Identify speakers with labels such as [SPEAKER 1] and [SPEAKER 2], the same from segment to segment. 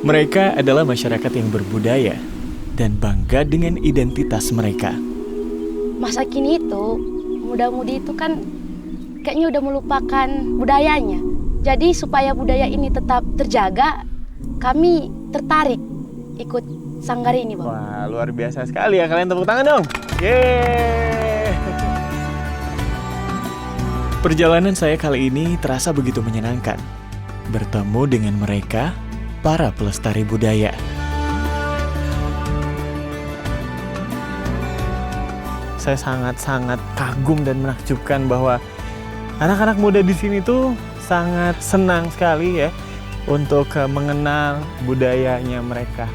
[SPEAKER 1] Mereka adalah masyarakat yang berbudaya dan bangga dengan identitas mereka.
[SPEAKER 2] Masa kini itu, muda-mudi itu kan kayaknya udah melupakan budayanya. Jadi supaya budaya ini tetap terjaga, kami tertarik ikut sanggar ini, Bang.
[SPEAKER 1] Wah, luar biasa sekali ya. Kalian tepuk tangan dong. Yeay. Perjalanan saya kali ini terasa begitu menyenangkan. Bertemu dengan mereka, para pelestari budaya. Saya sangat-sangat kagum dan menakjubkan bahwa anak-anak muda di sini tuh sangat senang sekali ya untuk mengenal budayanya mereka.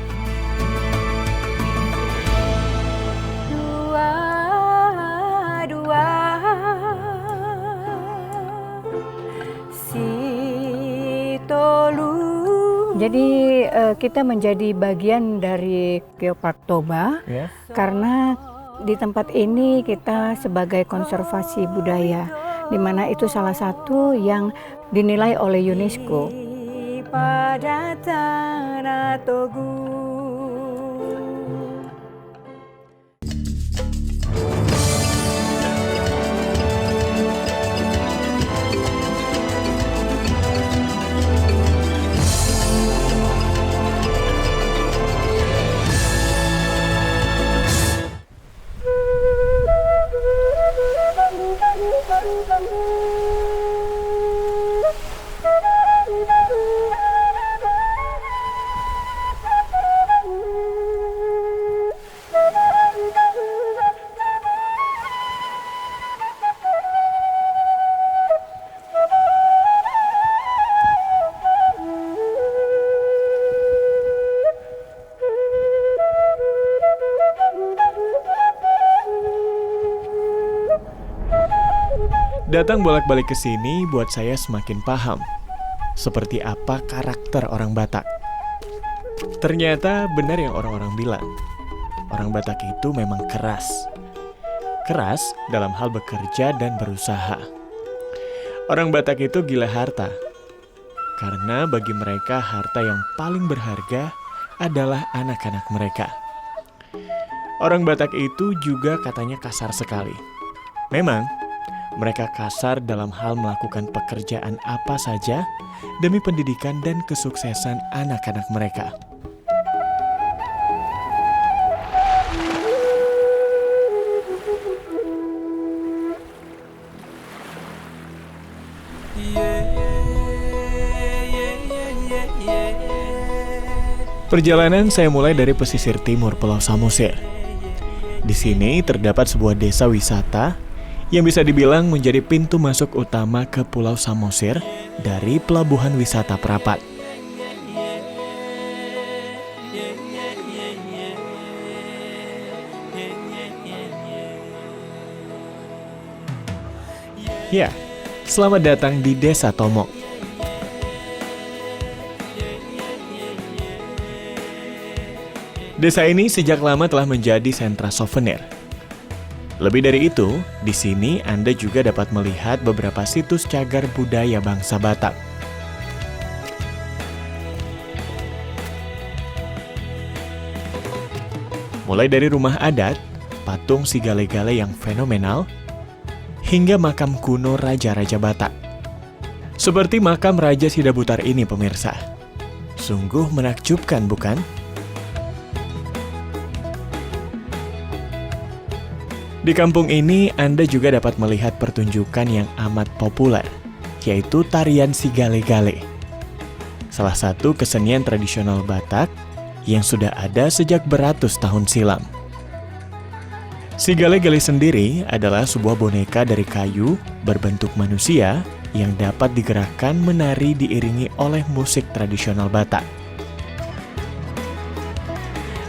[SPEAKER 3] Jadi kita menjadi bagian dari Geopark Toba karena di tempat ini kita sebagai konservasi budaya, di mana itu salah satu yang dinilai oleh UNESCO. Pada tanah Togu.
[SPEAKER 1] Datang bolak-balik ke sini buat saya semakin paham seperti apa karakter orang Batak. Ternyata benar yang orang-orang bilang. Orang Batak itu memang keras. Keras dalam hal bekerja dan berusaha. Orang Batak itu gila harta. Karena bagi mereka harta yang paling berharga adalah anak-anak mereka. Orang Batak itu juga katanya kasar sekali. Memang mereka kasar dalam hal melakukan pekerjaan apa saja demi pendidikan dan kesuksesan anak-anak mereka. Perjalanan saya mulai dari pesisir timur Pulau Samosir. Di sini terdapat sebuah desa wisata yang bisa dibilang menjadi pintu masuk utama ke Pulau Samosir dari Pelabuhan Wisata Prapat. Ya, selamat datang di Desa Tomok. Desa ini sejak lama telah menjadi sentra souvenir. Lebih dari itu, di sini Anda juga dapat melihat beberapa situs cagar budaya bangsa Batak. Mulai dari rumah adat, patung si gale-gale yang fenomenal, hingga makam kuno Raja-Raja Batak. Seperti makam Raja Sidabutar ini pemirsa. Sungguh menakjubkan bukan? Di kampung ini, Anda juga dapat melihat pertunjukan yang amat populer, yaitu tarian si gale-gale. Salah satu kesenian tradisional Batak yang sudah ada sejak beratus tahun silam. Si gale-gale sendiri adalah sebuah boneka dari kayu berbentuk manusia yang dapat digerakkan menari diiringi oleh musik tradisional Batak.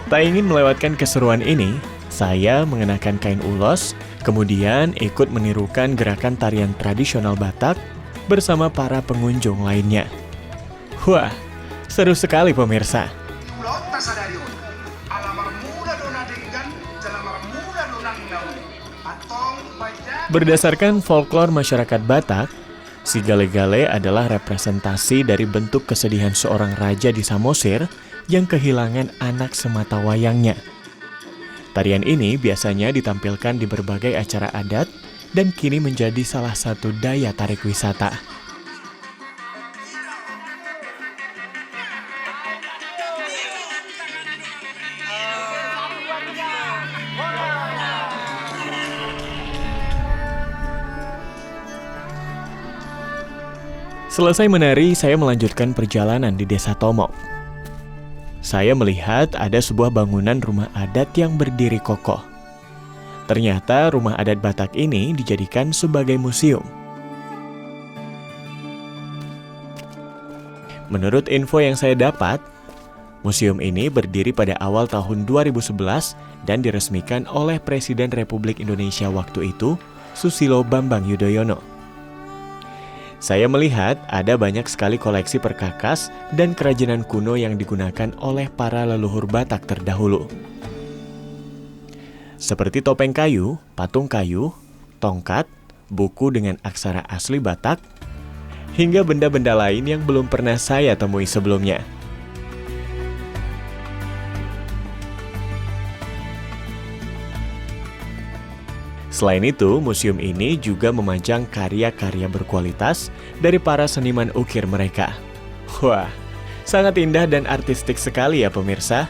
[SPEAKER 1] Tak ingin melewatkan keseruan ini, saya mengenakan kain ulos, kemudian ikut menirukan gerakan tarian tradisional Batak bersama para pengunjung lainnya. Wah, seru sekali pemirsa. Berdasarkan folklor masyarakat Batak, Si gale-gale adalah representasi dari bentuk kesedihan seorang raja di Samosir yang kehilangan anak semata wayangnya. Tarian ini biasanya ditampilkan di berbagai acara adat dan kini menjadi salah satu daya tarik wisata. Selesai menari, saya melanjutkan perjalanan di Desa Tomok. Saya melihat ada sebuah bangunan rumah adat yang berdiri kokoh. Ternyata rumah adat Batak ini dijadikan sebagai museum. Menurut info yang saya dapat, museum ini berdiri pada awal tahun 2011 dan diresmikan oleh Presiden Republik Indonesia waktu itu, Susilo Bambang Yudhoyono. Saya melihat ada banyak sekali koleksi perkakas dan kerajinan kuno yang digunakan oleh para leluhur Batak terdahulu. Seperti topeng kayu, patung kayu, tongkat, buku dengan aksara asli Batak, hingga benda-benda lain yang belum pernah saya temui sebelumnya. Selain itu, museum ini juga memajang karya-karya berkualitas dari para seniman ukir mereka. Wah, sangat indah dan artistik sekali ya pemirsa.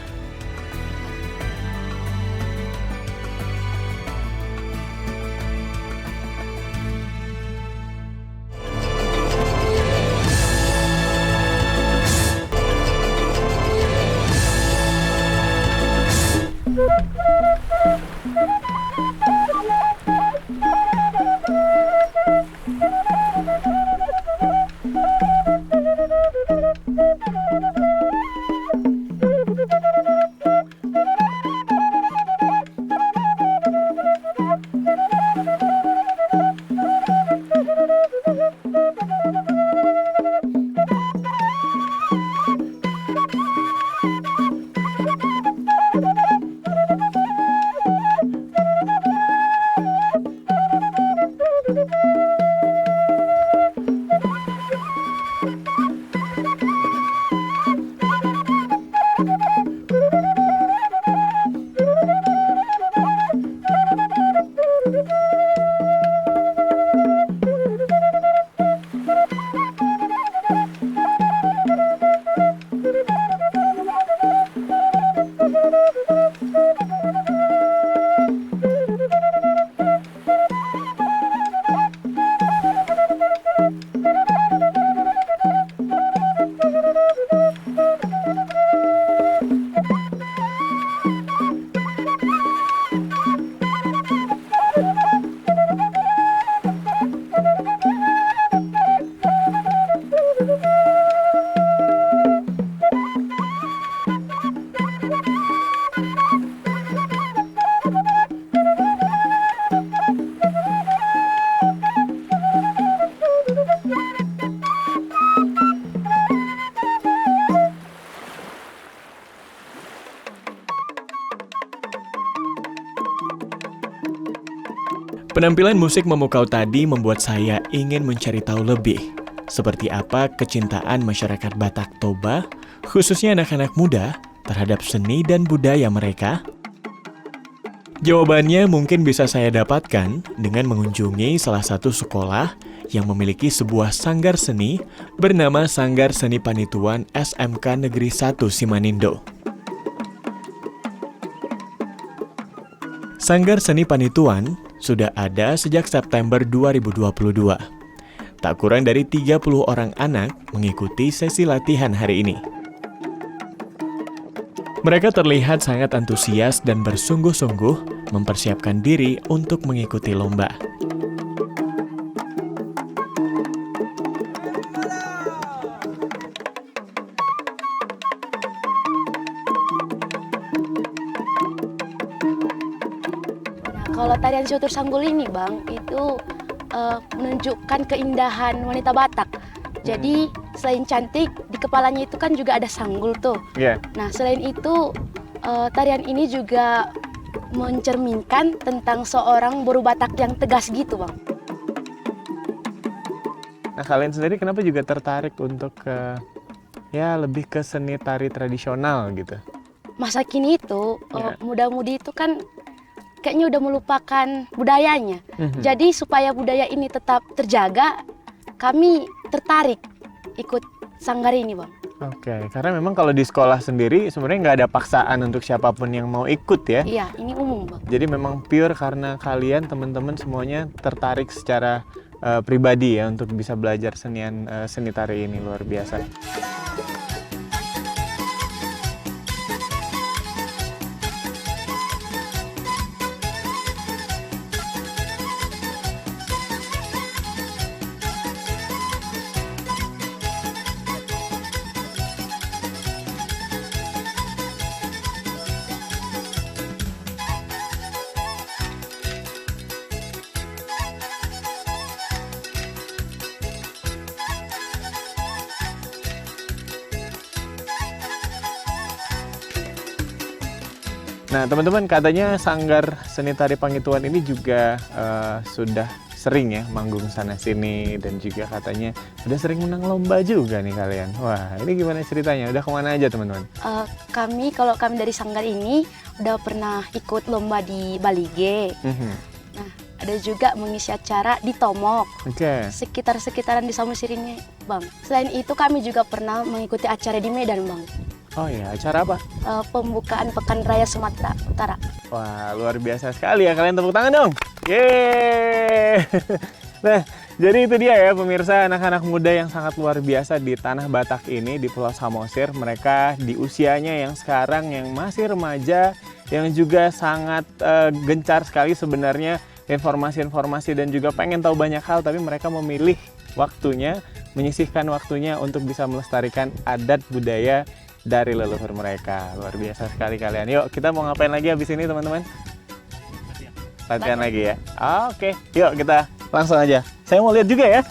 [SPEAKER 1] Penampilan musik memukau tadi membuat saya ingin mencari tahu lebih, seperti apa kecintaan masyarakat Batak Toba, khususnya anak-anak muda, terhadap seni dan budaya mereka. Jawabannya mungkin bisa saya dapatkan dengan mengunjungi salah satu sekolah yang memiliki sebuah sanggar seni bernama Sanggar Seni Panituan SMK Negeri 1 Simanindo. Sanggar Seni Panituan sudah ada sejak September 2022. Tak kurang dari 30 orang anak mengikuti sesi latihan hari ini. Mereka terlihat sangat antusias dan bersungguh-sungguh mempersiapkan diri untuk mengikuti lomba.
[SPEAKER 2] Kalau tarian Syutur Sanggul ini, Bang, itu menunjukkan keindahan wanita Batak. Jadi selain cantik, di kepalanya itu kan juga ada sanggul tuh.
[SPEAKER 1] Yeah.
[SPEAKER 2] Nah, selain itu tarian ini juga mencerminkan tentang seorang buru Batak yang tegas gitu, Bang.
[SPEAKER 1] Nah, kalian sendiri kenapa juga tertarik untuk lebih ke seni tari tradisional gitu?
[SPEAKER 2] Masa kini itu
[SPEAKER 1] Ya.
[SPEAKER 2] muda-mudi itu kan kayaknya udah melupakan budayanya. Jadi supaya budaya ini tetap terjaga, kami tertarik ikut sanggar ini, Bang.
[SPEAKER 1] Oke, karena memang kalau di sekolah sendiri sebenarnya nggak ada paksaan untuk siapapun yang mau ikut ya.
[SPEAKER 2] Iya, ini umum, Bang.
[SPEAKER 1] Jadi memang pure karena kalian teman-teman semuanya tertarik secara pribadi ya untuk bisa belajar seni tari ini, luar biasa. Nah, teman-teman, katanya Sanggar Seni Tari Pangituan ini juga sudah sering ya manggung sana-sini, dan juga katanya udah sering menang lomba juga nih kalian. Wah, ini gimana ceritanya? Udah kemana aja, teman-teman?
[SPEAKER 2] Kalau kami dari sanggar ini udah pernah ikut lomba di Balige. Nah, ada juga mengisi acara di Tomok.
[SPEAKER 1] Oke.
[SPEAKER 2] Sekitar-sekitaran di Samosir ini, Bang. Selain itu kami juga pernah mengikuti acara di Medan, Bang.
[SPEAKER 1] Oh ya, acara apa?
[SPEAKER 2] Pembukaan Pekan Raya Sumatera Utara.
[SPEAKER 1] Wah, luar biasa sekali ya. Kalian tepuk tangan dong. Yeay! Nah, jadi itu dia ya pemirsa, anak-anak muda yang sangat luar biasa di Tanah Batak ini, di Pulau Samosir. Mereka di usianya yang sekarang yang masih remaja, yang juga sangat gencar sekali sebenarnya informasi-informasi dan juga pengen tahu banyak hal, tapi mereka memilih waktunya, menyisihkan waktunya untuk bisa melestarikan adat budaya dari leluhur mereka. Luar biasa sekali kalian. Yuk, kita mau ngapain lagi habis ini, teman-teman? Latihan lagi ya. Oke, yuk kita langsung aja. Saya mau lihat juga ya.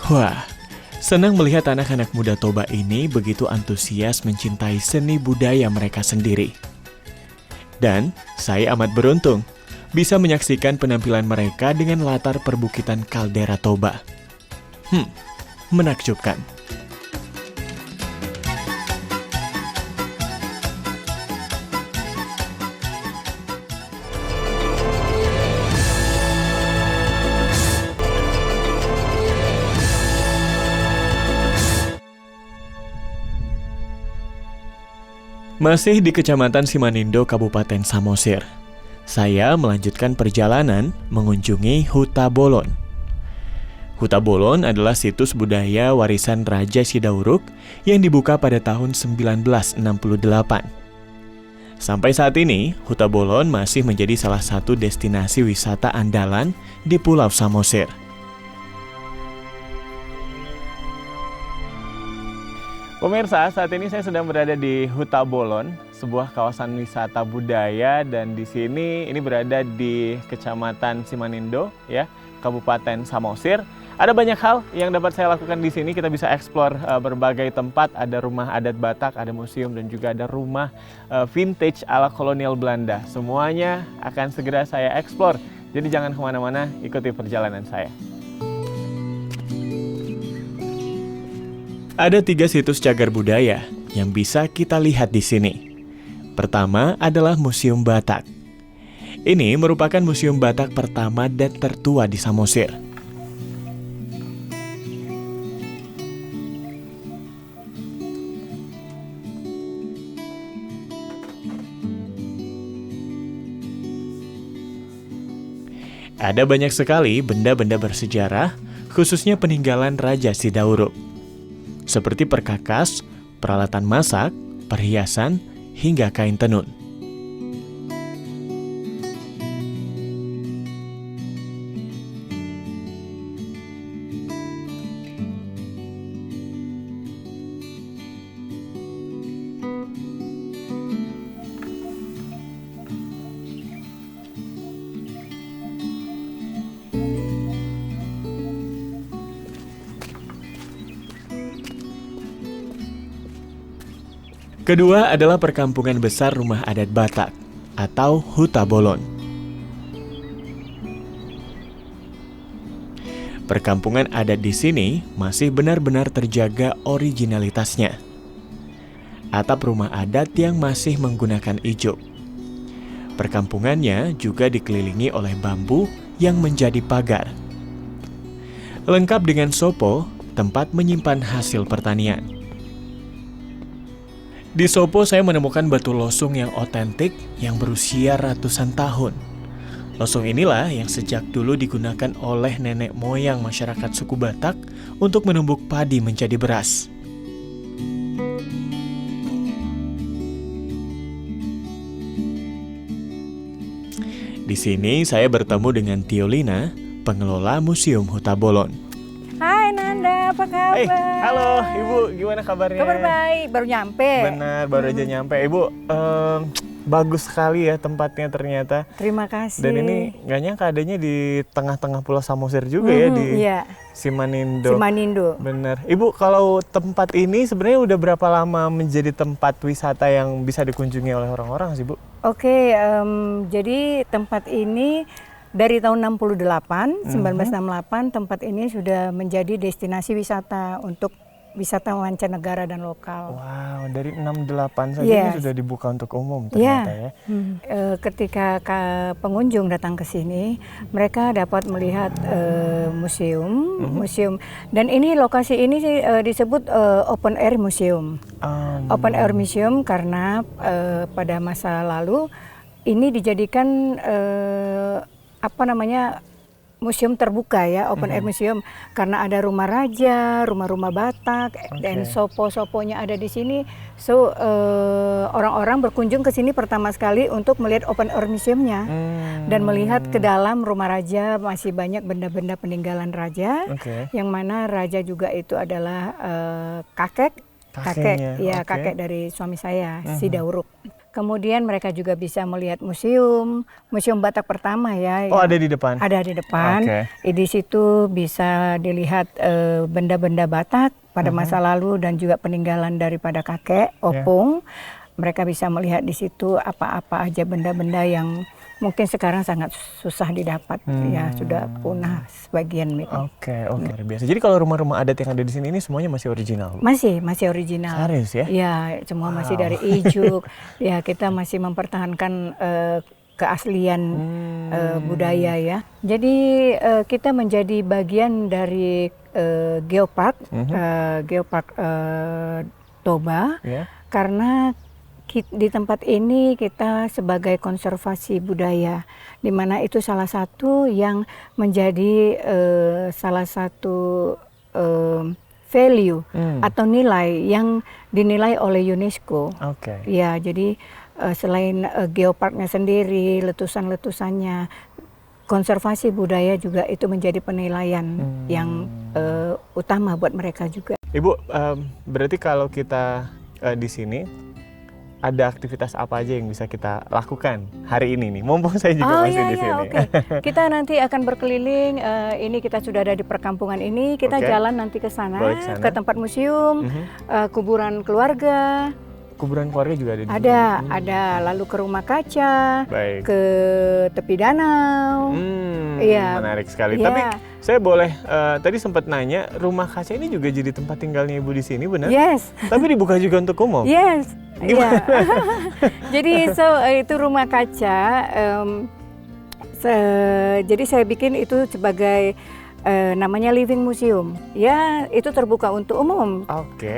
[SPEAKER 1] Wah, senang melihat anak-anak muda Toba ini begitu antusias mencintai seni budaya mereka sendiri. Dan saya amat beruntung bisa menyaksikan penampilan mereka dengan latar perbukitan kaldera Toba. Menakjubkan. Masih di Kecamatan Simanindo, Kabupaten Samosir, saya melanjutkan perjalanan mengunjungi Huta Bolon. Huta Bolon adalah situs budaya warisan Raja Sidauruk yang dibuka pada tahun 1968. Sampai saat ini, Huta Bolon masih menjadi salah satu destinasi wisata andalan di Pulau Samosir. Pemirsa, saat ini saya sedang berada di Huta Bolon, sebuah kawasan wisata budaya, dan di sini ini berada di Kecamatan Simanindo, ya, Kabupaten Samosir. Ada banyak hal yang dapat saya lakukan di sini. Kita bisa eksplor berbagai tempat. Ada rumah adat Batak, ada museum, dan juga ada rumah vintage ala kolonial Belanda. Semuanya akan segera saya eksplor. Jadi jangan kemana-mana, ikuti perjalanan saya. Ada 3 situs cagar budaya yang bisa kita lihat di sini. Pertama adalah Museum Batak. Ini merupakan museum Batak pertama dan tertua di Samosir. Ada banyak sekali benda-benda bersejarah, khususnya peninggalan Raja Sidauruk, seperti perkakas, peralatan masak, perhiasan, hingga kain tenun. Kedua adalah perkampungan besar rumah adat Batak atau Huta Bolon. Perkampungan adat di sini masih benar-benar terjaga originalitasnya. Atap rumah adat yang masih menggunakan ijuk. Perkampungannya juga dikelilingi oleh bambu yang menjadi pagar. Lengkap dengan sopo, tempat menyimpan hasil pertanian. Di Sopo saya menemukan batu losung yang otentik yang berusia ratusan tahun. Losung inilah yang sejak dulu digunakan oleh nenek moyang masyarakat suku Batak untuk menumbuk padi menjadi beras. Di sini saya bertemu dengan Tiolina, pengelola Museum Huta Bolon.
[SPEAKER 3] Hai Nanda, apa kabar?
[SPEAKER 1] Halo Ibu, gimana kabarnya?
[SPEAKER 3] Kabar baik, baru nyampe.
[SPEAKER 1] Benar, baru aja nyampe. Ibu, bagus sekali ya tempatnya ternyata.
[SPEAKER 3] Terima kasih.
[SPEAKER 1] Dan ini nggak nyangka adanya di tengah-tengah Pulau Samosir juga ya di
[SPEAKER 3] iya.
[SPEAKER 1] Simanindo.
[SPEAKER 3] Simanindo.
[SPEAKER 1] Benar. Ibu, kalau tempat ini sebenarnya udah berapa lama menjadi tempat wisata yang bisa dikunjungi oleh orang-orang sih, Bu?
[SPEAKER 3] Oke, jadi tempat ini dari tahun 1968 tempat ini sudah menjadi destinasi wisata untuk wisata mancanegara dan lokal.
[SPEAKER 1] Wow, dari 68 saja ini sudah dibuka untuk umum ternyata ya.
[SPEAKER 3] Ketika pengunjung datang ke sini, mereka dapat melihat museum, dan ini lokasi ini sih disebut open air museum. Open air museum karena pada masa lalu ini dijadikan museum terbuka ya, open air museum, karena ada rumah raja, rumah-rumah Batak, dan sopo-soponya ada di sini. So orang-orang berkunjung ke sini pertama sekali untuk melihat open air museumnya dan melihat ke dalam rumah raja masih banyak benda-benda peninggalan raja, yang mana raja juga itu adalah kakek dari suami saya, si Dauruk. Kemudian mereka juga bisa melihat museum Batak pertama ya.
[SPEAKER 1] Oh, ada di depan? Ada
[SPEAKER 3] di depan. Di situ bisa dilihat benda-benda Batak pada masa lalu dan juga peninggalan daripada kakek, opung. Mereka bisa melihat di situ apa-apa aja benda-benda yang mungkin sekarang sangat susah didapat, ya sudah punah sebagian.
[SPEAKER 1] Oke, luar biasa. Jadi kalau rumah-rumah adat yang ada di sini ini semuanya masih original?
[SPEAKER 3] Masih original.
[SPEAKER 1] Serius ya?
[SPEAKER 3] Ya, semua masih dari ijuk. Ya, kita masih mempertahankan keaslian budaya ya. Jadi kita menjadi bagian dari Geopark Toba, karena di tempat ini kita sebagai konservasi budaya, di mana itu salah satu yang menjadi salah satu value atau nilai yang dinilai oleh UNESCO. Ya, jadi selain geoparknya sendiri, letusan-letusannya, konservasi budaya juga itu menjadi penilaian yang utama buat mereka juga.
[SPEAKER 1] Ibu, berarti kalau kita di sini ada aktivitas apa aja yang bisa kita lakukan hari ini nih? Mumpung saya juga masih di sini.
[SPEAKER 3] Kita nanti akan berkeliling. Ini kita sudah ada di perkampungan ini. Kita jalan nanti ke sana, ke tempat museum, kuburan keluarga.
[SPEAKER 1] Kuburan keluarga juga ada di sini?
[SPEAKER 3] Ada. Lalu ke rumah kaca, ke tepi danau.
[SPEAKER 1] Menarik sekali. Tapi saya boleh, tadi sempat nanya, rumah kaca ini juga jadi tempat tinggalnya Ibu di sini, benar?
[SPEAKER 3] Yes.
[SPEAKER 1] Tapi dibuka juga untuk umum?
[SPEAKER 3] Yes. Iya. Jadi itu rumah kaca. Jadi saya bikin itu sebagai namanya living museum. Ya, itu terbuka untuk umum.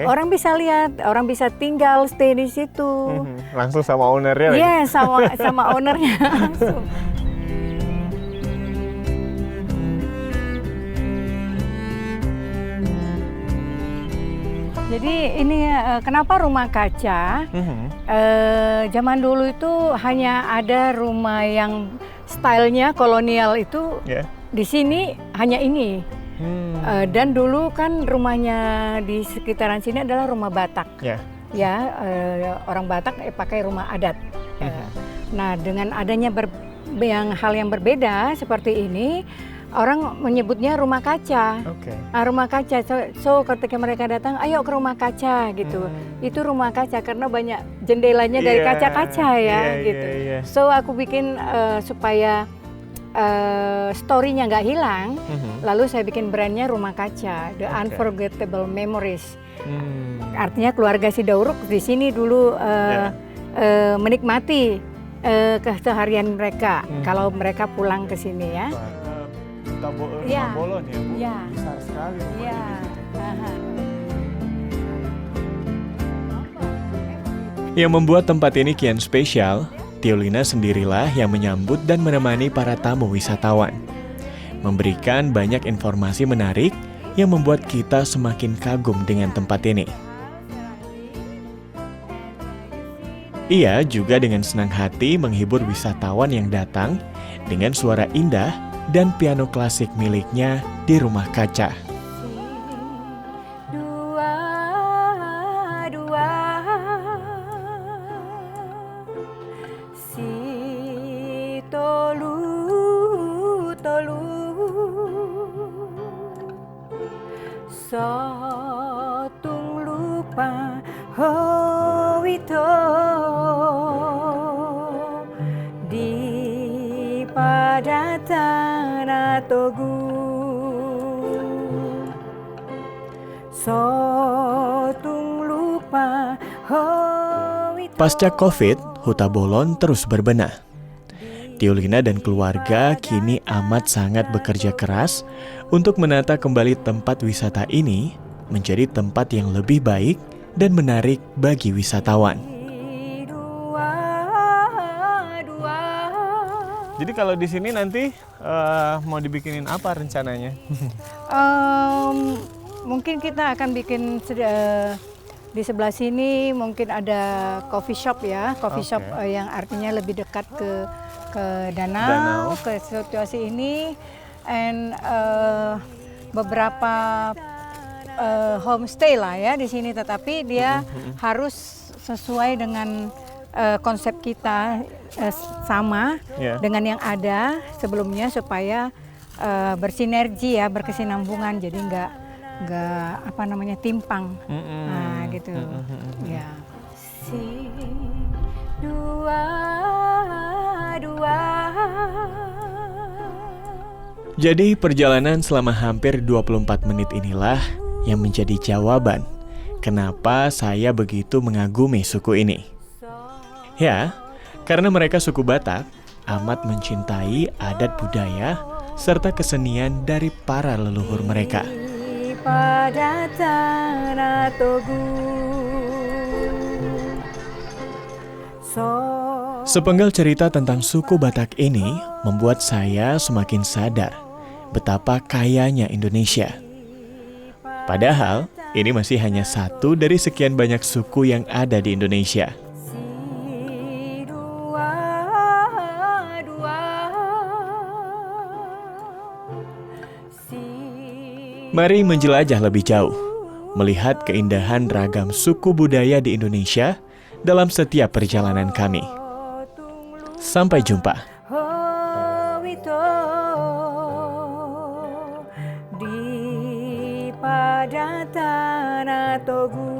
[SPEAKER 3] Orang bisa lihat, orang bisa tinggal, stay di situ.
[SPEAKER 1] Langsung sama ownernya?
[SPEAKER 3] Iya, sama ownernya langsung. Jadi ini kenapa rumah kaca? Zaman dulu itu hanya ada rumah yang stylenya kolonial itu di sini hanya ini. Dan dulu kan rumahnya di sekitaran sini adalah rumah Batak. Orang Batak pakai rumah adat. Nah, dengan adanya hal yang berbeda seperti ini, orang menyebutnya rumah kaca.
[SPEAKER 1] Oke.
[SPEAKER 3] Rumah kaca. So ketika mereka datang, ayo ke rumah kaca gitu. Itu rumah kaca karena banyak jendelanya dari kaca-kaca ya gitu. So aku bikin supaya story-nya nggak hilang. Lalu saya bikin brandnya rumah kaca, The Unforgettable Memories. Artinya keluarga Sidauruk di sini dulu menikmati keseharian mereka kalau mereka pulang ke sini ya.
[SPEAKER 1] Rumah Bolon ya, Bu?
[SPEAKER 3] Ya.
[SPEAKER 1] Besar sekali rumahnya
[SPEAKER 3] Ya.
[SPEAKER 1] Yang membuat tempat ini kian spesial, Tiolina sendirilah yang menyambut dan menemani para tamu wisatawan. Memberikan banyak informasi menarik yang membuat kita semakin kagum dengan tempat ini. Ia juga dengan senang hati menghibur wisatawan yang datang dengan suara indah dan piano klasik miliknya di rumah kaca.
[SPEAKER 3] Sotung lupa howito di pada tanah Togu. Sotung lupa howito.
[SPEAKER 1] Pasca Covid, Huta Bolon terus berbenah. Tiolina dan keluarga kini amat sangat bekerja keras untuk menata kembali tempat wisata ini menjadi tempat yang lebih baik dan menarik bagi wisatawan. Jadi kalau di sini nanti mau dibikinin apa rencananya?
[SPEAKER 3] Mungkin kita akan bikin di sebelah sini mungkin ada coffee shop ya, shop yang artinya lebih dekat ke danau, ke situasi ini, and beberapa homestay lah ya di sini, tetapi dia harus sesuai dengan konsep kita sama dengan yang ada sebelumnya supaya bersinergi ya, berkesinambungan, jadi nggak apa namanya timpang, nah gitu ya. Si dua.
[SPEAKER 1] Jadi perjalanan selama hampir 24 menit inilah yang menjadi jawaban kenapa saya begitu mengagumi suku ini. Ya, karena mereka suku Batak amat mencintai adat budaya serta kesenian dari para leluhur mereka.
[SPEAKER 3] Pada tanah Togu.
[SPEAKER 1] Sepenggal cerita tentang suku Batak ini membuat saya semakin sadar betapa kayanya Indonesia. Padahal, ini masih hanya satu dari sekian banyak suku yang ada di Indonesia. Mari menjelajah lebih jauh, melihat keindahan ragam suku budaya di Indonesia dalam setiap perjalanan kami. Sampai jumpa.
[SPEAKER 3] Di pada tanah Togu.